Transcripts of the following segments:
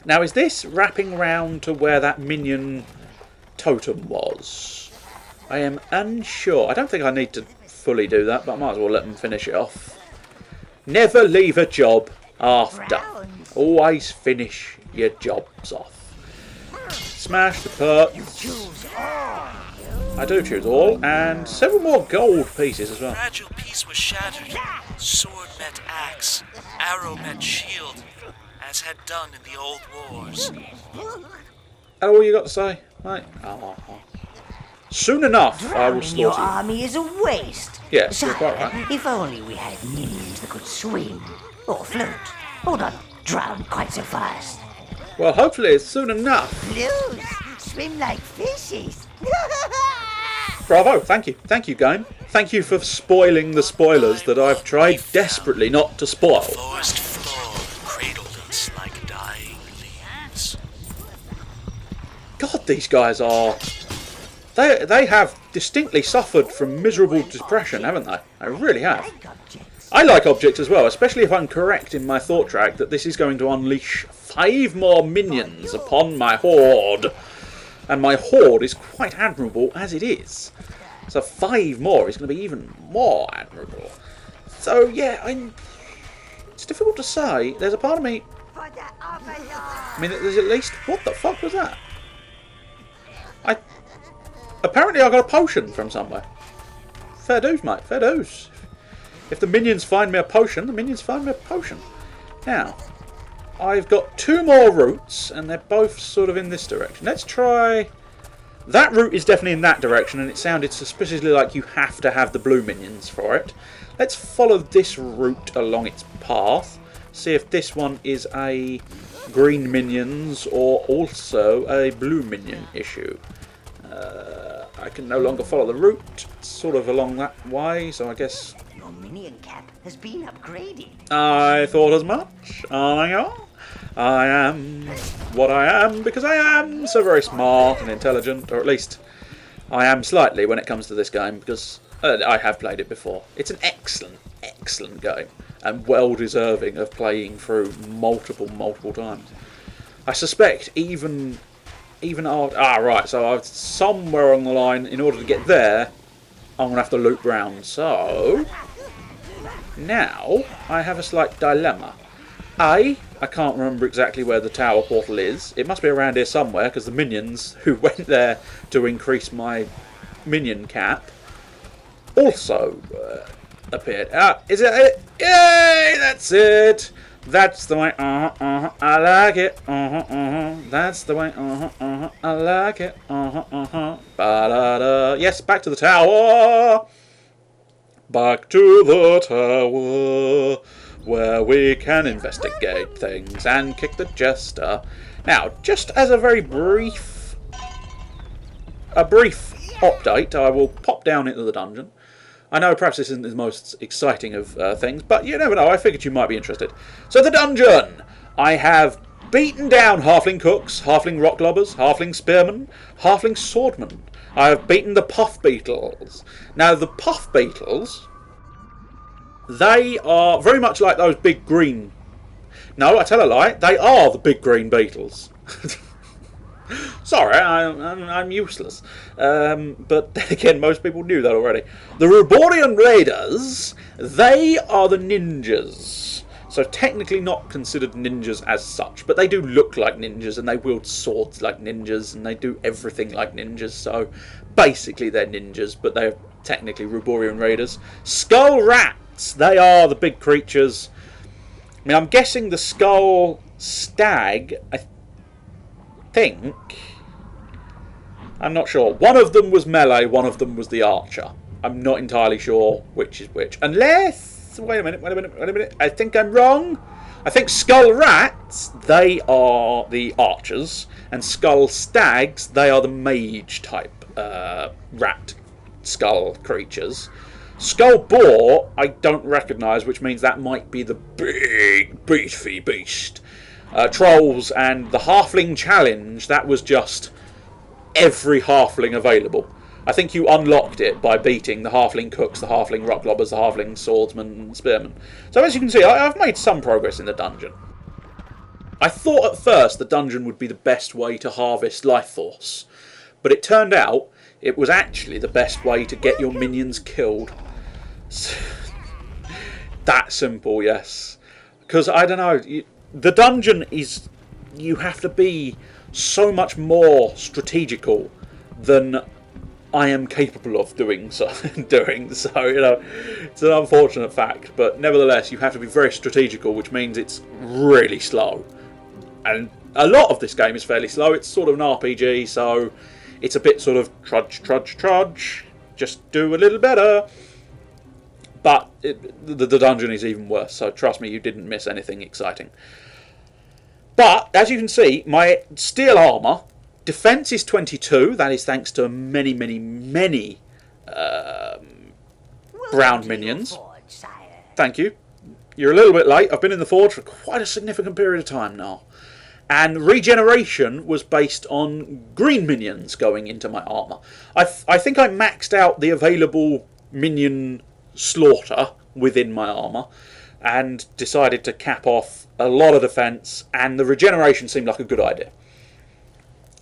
Now, is this wrapping round to where that minion totem was? I am unsure. I don't think I need to fully do that, but I might as well let them finish it off. Never leave a job half done. Always finish your jobs off. Smash the pots. I do choose all, and several more gold pieces as well. Fragile piece was shattered. Sword met axe, arrow met shield, as had done in the old wars. That all you got to say? Right. Soon enough, I will Drowning your slaughter you. army is a waste. Yes, you're quite right. If only we had minions that could swim or float or not drown quite so fast. Well, hopefully it's soon enough. Blues swim like fishes. Bravo, thank you game. Thank you for spoiling the spoilers that I've tried desperately not to spoil. Forest floor cradled us like dying leaves. God, these guys are... They have distinctly suffered from miserable depression, haven't they? They really have. I like objects as well, especially if I'm correct in my thought track that this is going to unleash 5 more minions upon my horde. And my horde is quite admirable as it is. So 5 more is going to be even more admirable. So yeah, it's difficult to say. There's a part of me... I mean, there's at least... What the fuck was that? Apparently I got a potion from somewhere. Fair dues, mate. Fair dues. If the minions find me a potion, the minions find me a potion. Now, I've got 2 more routes, and they're both sort of in this direction. Let's try... That route is definitely in that direction, and it sounded suspiciously like you have to have the blue minions for it. Let's follow this route along its path. See if this one is a green minions or also a blue minion issue. I can no longer follow the route. It's sort of along that way, so I guess... Your minion cap has been upgraded. I thought as much. I am what I am because I am so very smart and intelligent, or at least I am slightly when it comes to this game, because I have played it before. It's an excellent, excellent game, and well deserving of playing through multiple times. I suspect even after... right, so I've somewhere along the line, in order to get there, I'm going to have to loop round. So, now, I have a slight dilemma. I can't remember exactly where the tower portal is. It must be around here somewhere, because the minions who went there to increase my minion cap also appeared. Is it it? Yay! That's it! That's the way, I like it, that's the way, I like it, ba-da-da. Yes, back to the tower! Back to the tower, where we can investigate things and kick the jester. Now, just as a very brief update, I will pop down into the dungeon. I know perhaps this isn't the most exciting of things, but you never know, I figured you might be interested. So the dungeon! I have beaten down halfling cooks, halfling rock lobbers, halfling spearmen, halfling swordmen. I have beaten the puff beetles. Now the puff beetles, they are very much like those big green... No, I tell a lie, they are the big green beetles. Sorry, I'm useless. But then again, most people knew that already. The Ruborian Raiders, they are the ninjas. So technically not considered ninjas as such, but they do look like ninjas, and they wield swords like ninjas, and they do everything like ninjas. So basically they're ninjas, but they're technically Ruborian Raiders. Skull Rats, they are the big creatures. I mean, I'm guessing the Skull Stag... I'm not sure. One of them was melee, one of them was the archer. I'm not entirely sure which is which. Unless... Wait a minute. I think I'm wrong. I think Skull Rats, they are the archers. And Skull Stags, they are the mage type rat skull creatures. Skull Boar, I don't recognise, which means that might be the big beefy beast. Trolls and the Halfling Challenge, that was just every halfling available. I think you unlocked it by beating the Halfling Cooks, the Halfling Rock Lobbers, the Halfling Swordsmen and Spearmen. So as you can see, I've made some progress in the dungeon. I thought at first the dungeon would be the best way to harvest life force, but it turned out it was actually the best way to get your minions killed. That simple, yes. Because, I don't know, the dungeon is... You have to be so much more strategical than I am capable of doing. So, it's an unfortunate fact. But nevertheless, you have to be very strategical, which means it's really slow. And a lot of this game is fairly slow. It's sort of an RPG, so it's a bit sort of trudge. Just do a little better. But the dungeon is even worse, so trust me, you didn't miss anything exciting. But, as you can see, my steel armour, defence is 22, that is thanks to many brown minions. Thank you. You're a little bit late, I've been in the forge for quite a significant period of time now. And regeneration was based on green minions going into my armour. I think I maxed out the available minion slaughter within my armour and decided to cap off a lot of defence, and the regeneration seemed like a good idea.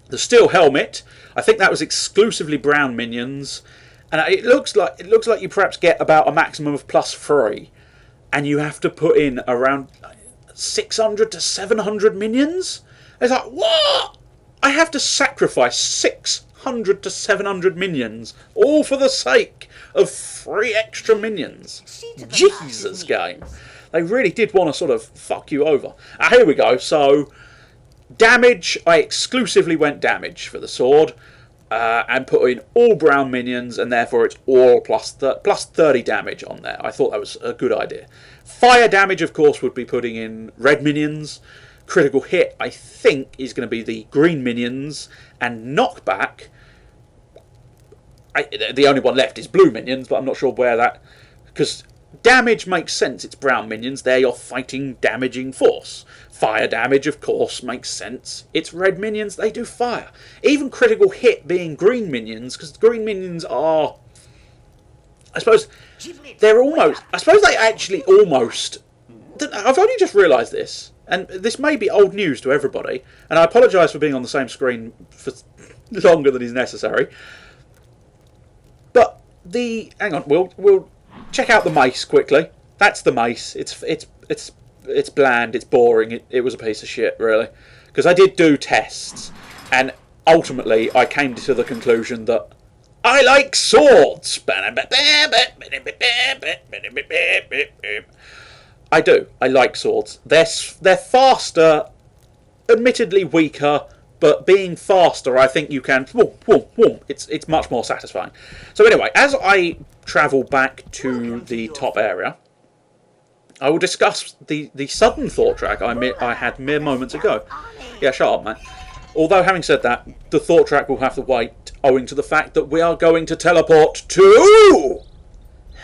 The steel helmet, I think that was exclusively brown minions, and it looks like you perhaps get about a maximum of +3, and you have to put in around 600 to 700 minions. It's like, what? I have to sacrifice 600 to 700 minions, all for the sake of 3 extra minions. Jesus, game. They really did want to sort of fuck you over. Here we go. So, damage, I exclusively went damage for the sword, and put in all brown minions, and therefore it's all plus 30 damage on there. I thought that was a good idea. Fire damage, of course, would be putting in red minions. Critical hit, I think, is going to be the green minions, and knockback, the only one left is blue minions, but I'm not sure where that... Because damage makes sense, it's brown minions, they're your fighting, damaging force. Fire damage, of course, makes sense. It's red minions, they do fire. Even critical hit being green minions, because green minions are... I suppose they're almost... I suppose they actually almost... I've only just realised this, and this may be old news to everybody, and I apologise for being on the same screen for longer than is necessary. But hang on, we'll check out the mace quickly. That's the mace. It's bland. It's boring. It was a piece of shit, really, because I did do tests, and ultimately I came to the conclusion that I like swords. I do. I like swords. They're faster, admittedly weaker. But being faster, I think you can... It's much more satisfying. So anyway, as I travel back to the top area, I will discuss the sudden thought track I had mere moments ago. Yeah, shut up, man. Although, having said that, the thought track will have to wait, owing to the fact that we are going to teleport to...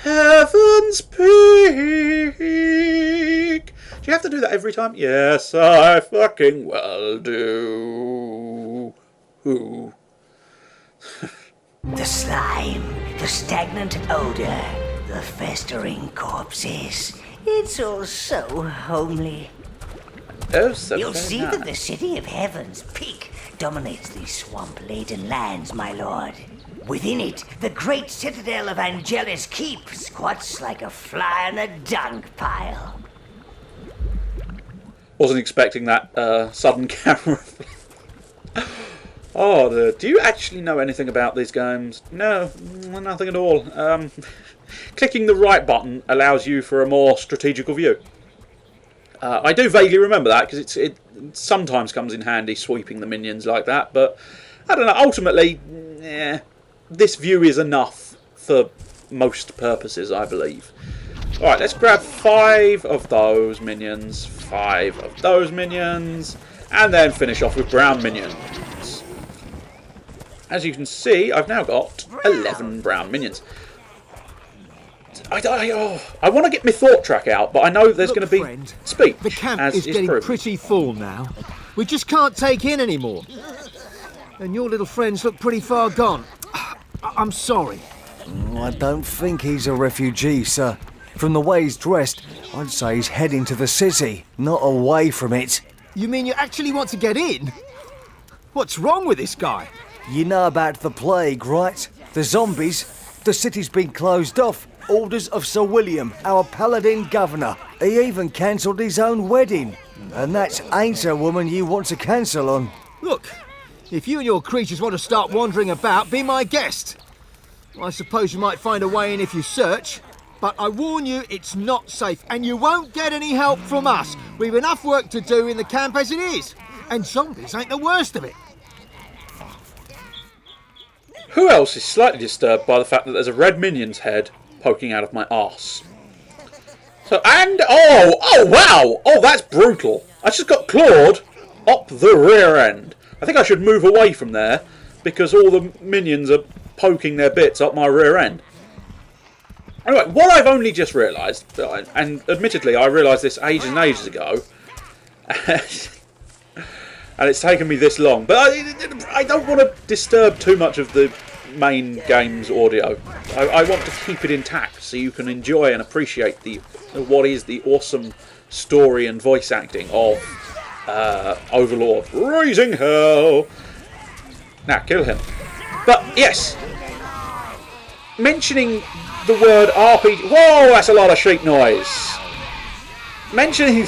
Heaven's Peak! Do you have to do that every time? Yes, I fucking well do. Ooh. The slime, the stagnant odor, the festering corpses. It's all so homely. Oh, so You'll see nice. that the city of Heaven's Peak dominates these swamp-laden lands, my lord. Within it, the great citadel of Angelus Keep squats like a fly on a dung pile. Wasn't expecting that sudden camera. Oh, do you actually know anything about these games? No, nothing at all. Clicking the right button allows you for a more strategical view. I do vaguely remember that because it sometimes comes in handy sweeping the minions like that, but I don't know. Ultimately, this view is enough for most purposes, I believe. Alright, let's grab 5 of those minions, 5 of those minions, and then finish off with brown minions. As you can see, I've now got 11 brown minions. I want to get my thought track out, but I know there's going to be speech. The camp as is getting proven. pretty full now. We just can't take in anymore. And your little friends look pretty far gone. I'm sorry. I don't think he's a refugee, sir. From the way he's dressed, I'd say he's heading to the city, not away from it. You mean you actually want to get in? What's wrong with this guy? You know about the plague, right? The zombies? The city's been closed off. Orders of Sir William, our paladin governor. He even cancelled his own wedding. And that ain't a woman you want to cancel on. Look, if you and your creatures want to start wandering about, be my guest. I suppose you might find a way in if you search, but I warn you, it's not safe, and you won't get any help from us. We've enough work to do in the camp as it is, and zombies ain't the worst of it. Who else is slightly disturbed by the fact that there's a red minion's head poking out of my arse? So, and, oh wow! Oh, that's brutal. I just got clawed up the rear end. I think I should move away from there, because all the minions are poking their bits up my rear end. Anyway, what I've only just realised, and admittedly I realised this ages and ages ago, and it's taken me this long, but I don't want to disturb too much of the main game's audio. I want to keep it intact so you can enjoy and appreciate what is the awesome story and voice acting of Overlord. Raising hell! Now, kill him. But, yes, mentioning the word RPG... Whoa, that's a lot of sheep noise. Mentioning...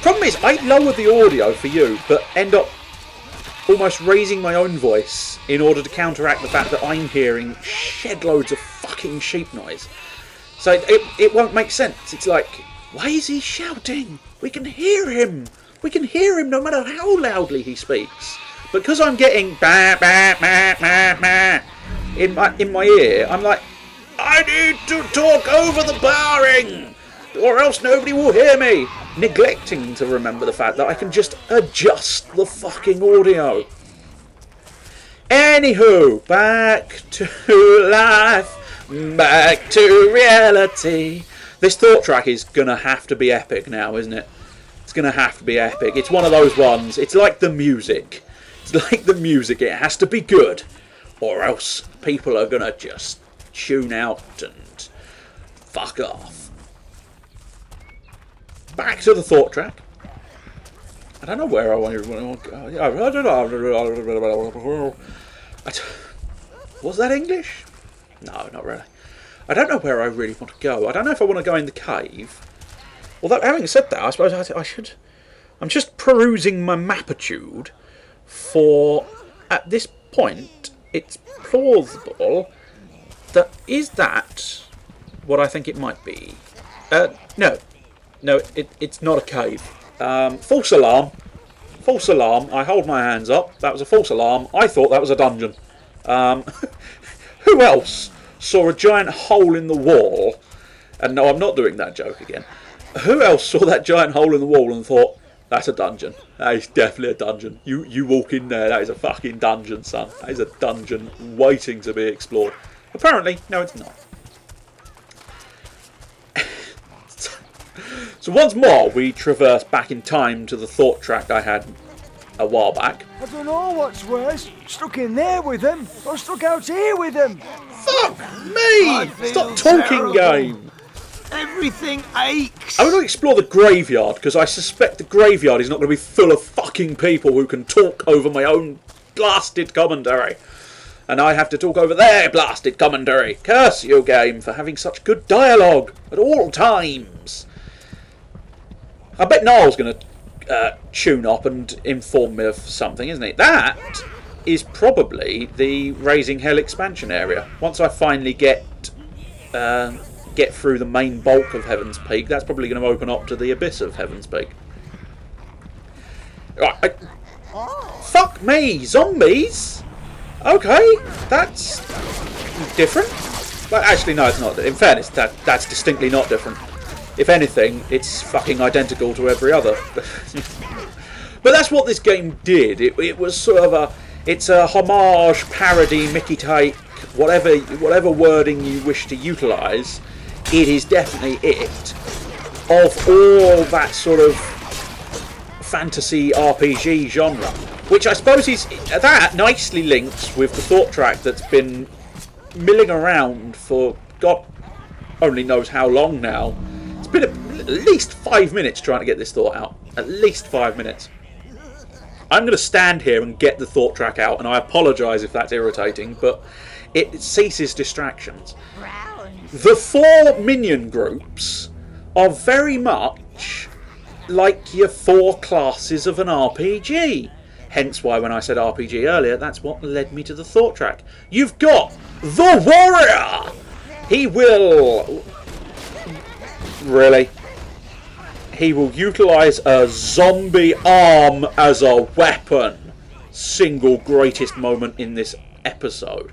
Problem is, I lower the audio for you, but end up almost raising my own voice in order to counteract the fact that I'm hearing shed loads of fucking sheep noise. So it won't make sense. It's like, why is he shouting? We can hear him. We can hear him no matter how loudly he speaks. Because I'm getting bah, bah, bah, bah, bah in my ear, I'm like, I need to talk over the barring, or else nobody will hear me. Neglecting to remember the fact that I can just adjust the fucking audio. Anywho, back to life, back to reality. This thought track is gonna have to be epic now, isn't it? It's gonna have to be epic. It's one of those ones. It's like the music. It's like the music. It has to be good, or else people are gonna just tune out and fuck off. Back to the thought track. I don't know where I want to go. I don't know. Was that English? No, not really. I don't know where I really want to go. I don't know if I want to go in the cave. Although, having said that, I suppose I should... I'm just perusing my mapitude for... At this point, it's plausible that... Is that what I think it might be? No. No, it's not a cave. False alarm. False alarm. I hold my hands up. That was a false alarm. I thought that was a dungeon. Who else saw a giant hole in the wall? And no, I'm not doing that joke again. Who else saw that giant hole in the wall and thought, that's a dungeon. That is definitely a dungeon. You walk in there, that is a fucking dungeon, son. That is a dungeon waiting to be explored. Apparently, no, it's not. So once more, we traverse back in time to the thought track I had a while back. I don't know what's worse. Stuck in there with them, or stuck out here with them. Fuck me! Stop talking, game! Everything aches. I want to explore the graveyard, because I suspect the graveyard is not going to be full of fucking people who can talk over my own blasted commentary. And I have to talk over their blasted commentary. Curse you, game, for having such good dialogue at all times. I bet Niall's going to tune up and inform me of something, isn't he? That is probably the Raising Hell expansion area. Once I finally get through the main bulk of Heaven's Peak, that's probably going to open up to the abyss of Heaven's Peak. Right, fuck me, zombies! Okay, that's different. But actually, no, it's not. In fairness, that's distinctly not different. If anything, it's fucking identical to every other. But that's what this game did. It was sort of it's a homage, parody, Mickey take, whatever wording you wish to utilise. It is definitely it. Of all that sort of fantasy RPG genre, which I suppose is that nicely links with the thought track that's been milling around for God only knows how long now. It's been at least 5 minutes trying to get this thought out. At least 5 minutes. I'm going to stand here and get the thought track out, and I apologise if that's irritating, but it ceases distractions. The 4 minion groups are very much like your 4 classes of an RPG. Hence why when I said RPG earlier, that's what led me to the thought track. You've got the warrior! He will... Really? He will utilise a zombie arm as a weapon. Single greatest moment in this episode.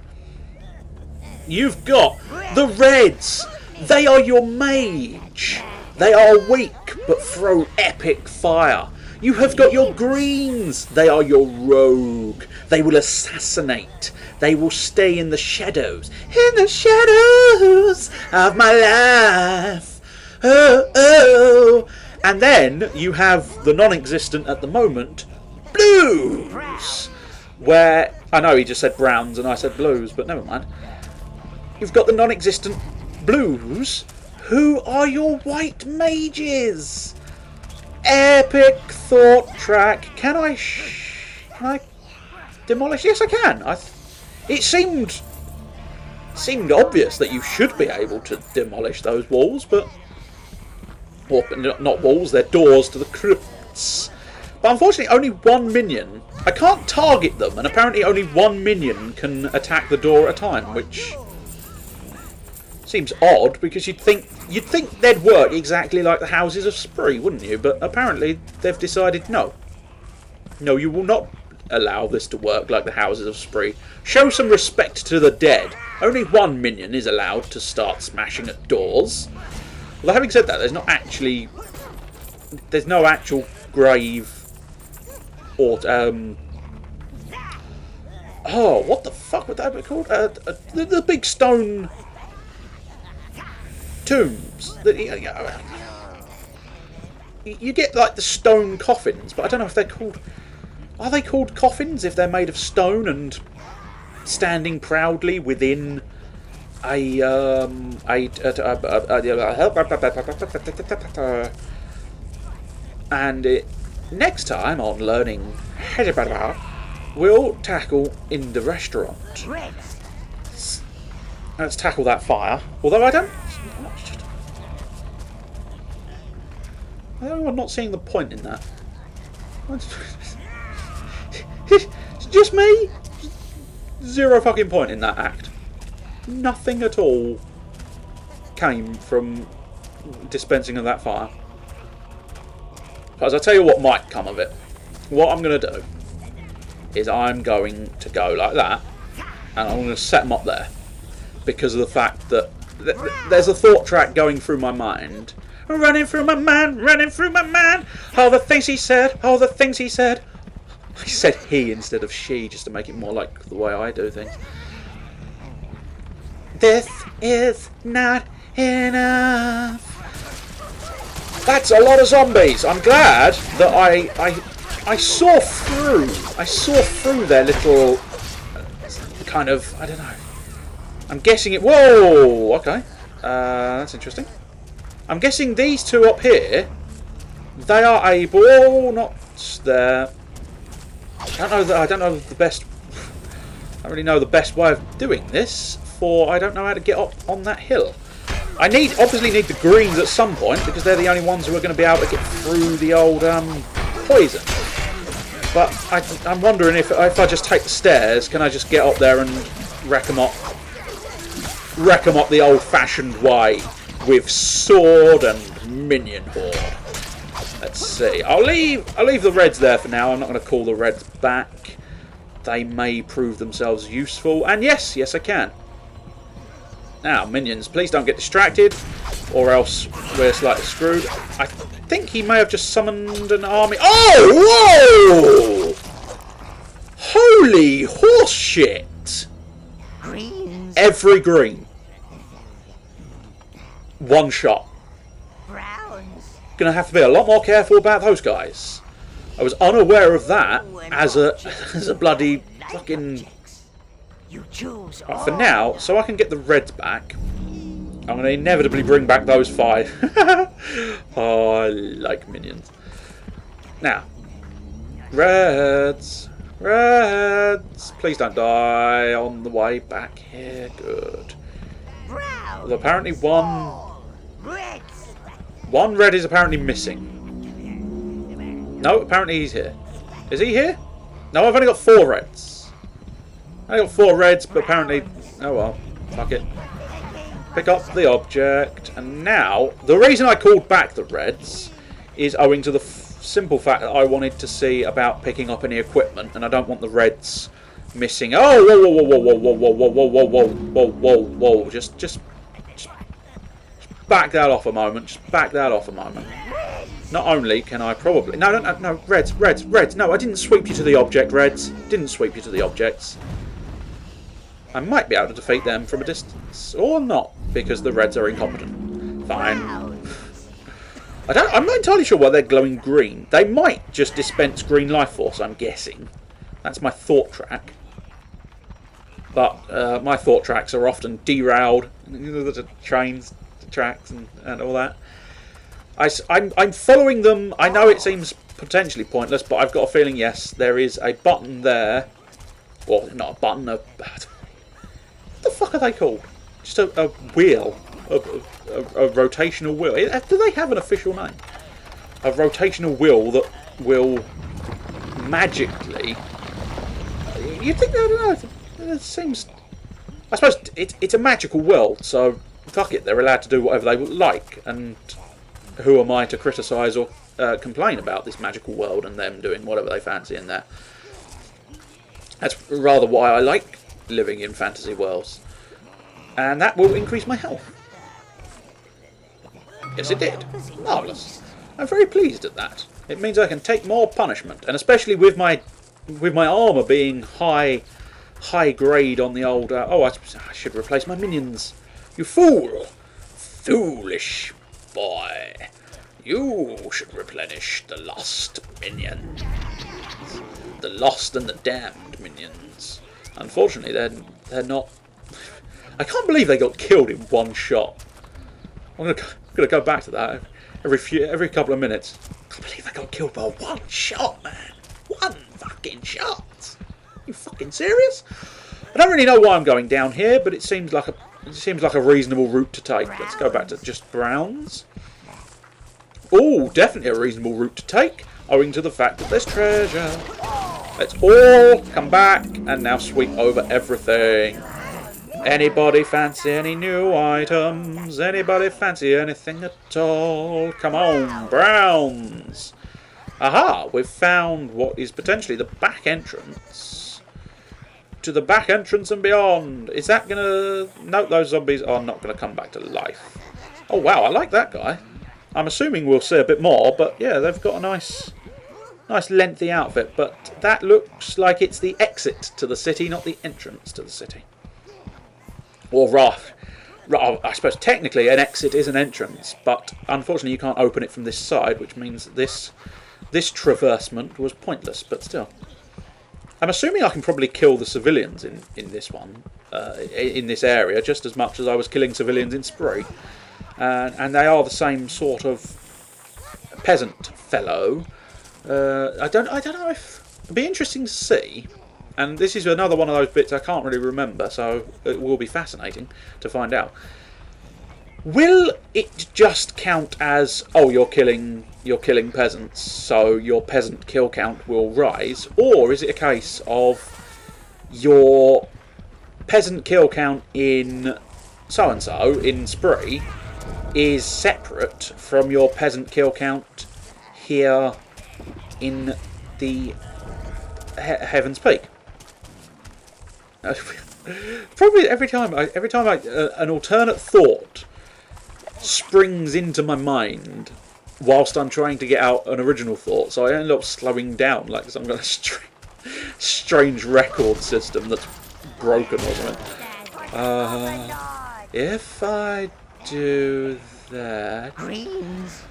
You've got the Reds. They are your mage. They are weak but throw epic fire. You have got your Greens. They are your rogue. They will assassinate. They will stay in the shadows. In the shadows of my life. Oh, oh. And then you have the non-existent at the moment, Blues. Where, I know he just said browns and I said blues, but never mind. You've got the non-existent Blues, who are your white mages. Epic thought track. Can I demolish? Yes, I can. It seemed obvious that you should be able to demolish those walls, but... Or, not walls, they're doors to the crypts. But unfortunately, only 1 minion. I can't target them, and apparently only 1 minion can attack the door at a time, which seems odd because you'd think they'd work exactly like the Houses of Spree, wouldn't you? But apparently they've decided no. No, you will not allow this to work like the Houses of Spree. Show some respect to the dead. Only 1 minion is allowed to start smashing at doors. Well, having said that, there's no actual grave or oh, what the fuck would that be called? The big stone tombs that you get, like the stone coffins, but I don't know if they're called. Are they called coffins if they're made of stone and standing proudly within? And next time on Learning, we'll tackle in the restaurant. Let's tackle that fire. Although I'm not seeing the point in that. It's just me. Zero fucking point in that act. Nothing at all came from dispensing of that fire. Because I'll tell you what might come of it. What I'm going to do is I'm going to go like that, and I'm going to set them up there. Because of the fact that there's a thought track going through my mind. Running through my mind, running through my mind. All the things he said, all the things he said. I said he instead of she, just to make it more like the way I do things. This is not enough. That's a lot of zombies. I'm glad that I saw through their little kind of, I don't know. I'm guessing it. Whoa. Okay. That's interesting. I'm guessing these two up here, they are able. Oh, not there. I don't know the best. I don't really know the best way of doing this. I don't know how to get up on that hill. I obviously need the Greens at some point because they're the only ones who are going to be able to get through the old poison. But I'm wondering if I just take the stairs, can I just get up there and wreck them up the old-fashioned way with sword and minion horde? Let's see. I'll leave the Reds there for now. I'm not going to call the Reds back. They may prove themselves useful, and yes, I can. Now, minions, please don't get distracted, or else we're slightly screwed. I think he may have just summoned an army. Oh, whoa! Holy horse shit! Greens. Every green. One shot. Browns. Gonna have to be a lot more careful about those guys. I was unaware of that as a bloody fucking... You choose Right, for now, so I can get the Reds back, I'm going to inevitably bring back those 5. Oh, I like minions. Now, Reds. Reds. Please don't die on the way back here. Good. Well, apparently one red is apparently missing. No, apparently he's here. Is he here? No, I've only got 4 reds. I only got 4 reds, but apparently... Oh well, fuck it. Pick up the object, and now the reason I called back the reds is owing to the simple fact that I wanted to see about picking up any equipment, and I don't want the reds missing. Oh, whoa, whoa, whoa, whoa, whoa, whoa, whoa, whoa, whoa, whoa, whoa, whoa! Just back that off a moment. Just back that off a moment. Not only can I probably no, reds. No, I didn't sweep you to the object, reds. Didn't sweep you to the objects. I might be able to defeat them from a distance, or not, because the reds are incompetent. Fine. I'm not entirely sure why they're glowing green. They might just dispense green life force, I'm guessing. That's my thought track. But my thought tracks are often derailed. The trains, the tracks, and all that. I'm following them. I know it seems potentially pointless, but I've got a feeling, yes, there is a button there. Well, not a button, what the fuck are they called? Just a wheel. A rotational wheel. Do they have an official name? A rotational wheel that will magically... You'd think, I don't know, it seems... I suppose it's a magical world, so fuck it, they're allowed to do whatever they like, and who am I to criticise or complain about this magical world and them doing whatever they fancy in there? That's rather why I like living in fantasy worlds. And that will increase my health. Yes, it did. Marvellous. I'm very pleased at that. It means I can take more punishment, and especially with my armour being high grade on the old... I should replace my minions. You fool! Foolish boy. You should replenish the lost minions. The lost and the damned minions. Unfortunately, they're not... I can't believe they got killed in one shot. I'm gonna go back to that every couple of minutes. I can't believe they got killed by one shot, man. One fucking shot. You fucking serious? I don't really know why I'm going down here, but it seems like a reasonable route to take. Let's go back to just browns. Oh, definitely a reasonable route to take, owing to the fact that there's treasure. Let's all come back and now sweep over everything. Anybody fancy any new items? Anybody fancy anything at all? Come on, browns! Aha! We've found what is potentially the back entrance. To the back entrance and beyond. Is that gonna... No, those zombies are not gonna come back to life. Oh wow, I like that guy. I'm assuming we'll see a bit more, but yeah, they've got a nice lengthy outfit. But that looks like it's the exit to the city, not the entrance to the city. Or I suppose technically an exit is an entrance, but unfortunately you can't open it from this side, which means this traversement was pointless, but still. I'm assuming I can probably kill the civilians in this one, in this area, just as much as I was killing civilians in Spree. And they are the same sort of peasant fellow. I don't know if... It'd be interesting to see. And this is another one of those bits I can't really remember, so it will be fascinating to find out. Will it just count as, oh, you're killing peasants, so your peasant kill count will rise, or is it a case of your peasant kill count in so-and-so, in Spree, is separate from your peasant kill count here in the Heaven's Peak? Probably every time an alternate thought springs into my mind whilst I'm trying to get out an original thought, so I end up slowing down like some kind of strange record system that's broken or something. If I do that... Greens.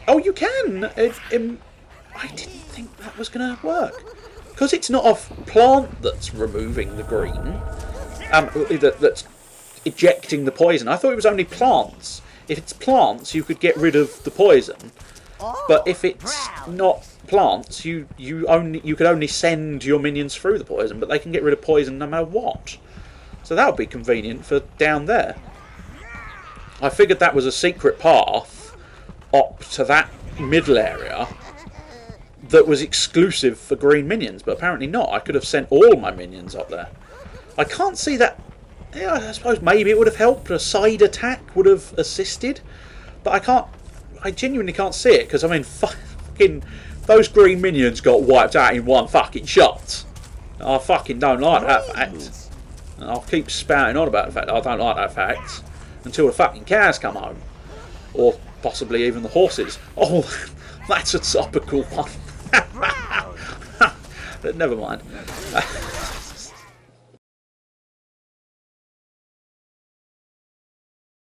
Oh, you can! I didn't think that was going to work. Because it's not a plant that's removing the green, that's ejecting the poison. I thought it was only plants. If it's plants, you could get rid of the poison. But if it's not plants, you could only send your minions through the poison, but they can get rid of poison no matter what. So that would be convenient for down there. I figured that was a secret path up to that middle area that was exclusive for green minions, but apparently not. I could have sent all my minions up there. I can't see that. Yeah, I suppose maybe it would have helped. A side attack would have assisted, but I genuinely can't see it, because I mean, fucking those green minions got wiped out in one fucking shot. I fucking don't like that fact. And I'll keep spouting on about the fact that I don't like that fact until the fucking cows come home, or possibly even the horses. Oh, that's a topical one. But never mind.